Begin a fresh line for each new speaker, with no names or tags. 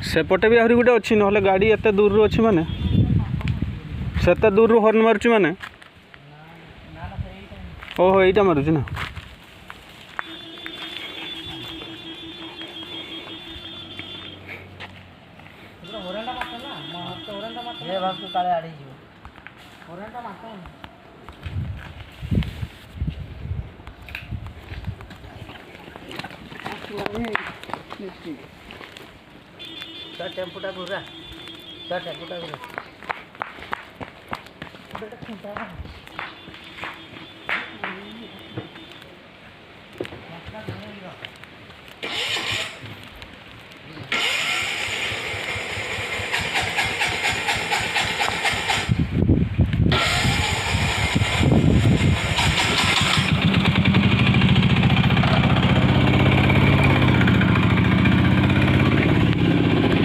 सेपटे भी आहरी गोटे अच्छी ना गाड़ी एत दूर अच्छी माने से दूर हर्न मारुची माने ओहो यहीटा मारुची ना
टेम्पोटा घुरा टेम्पोटा घुरा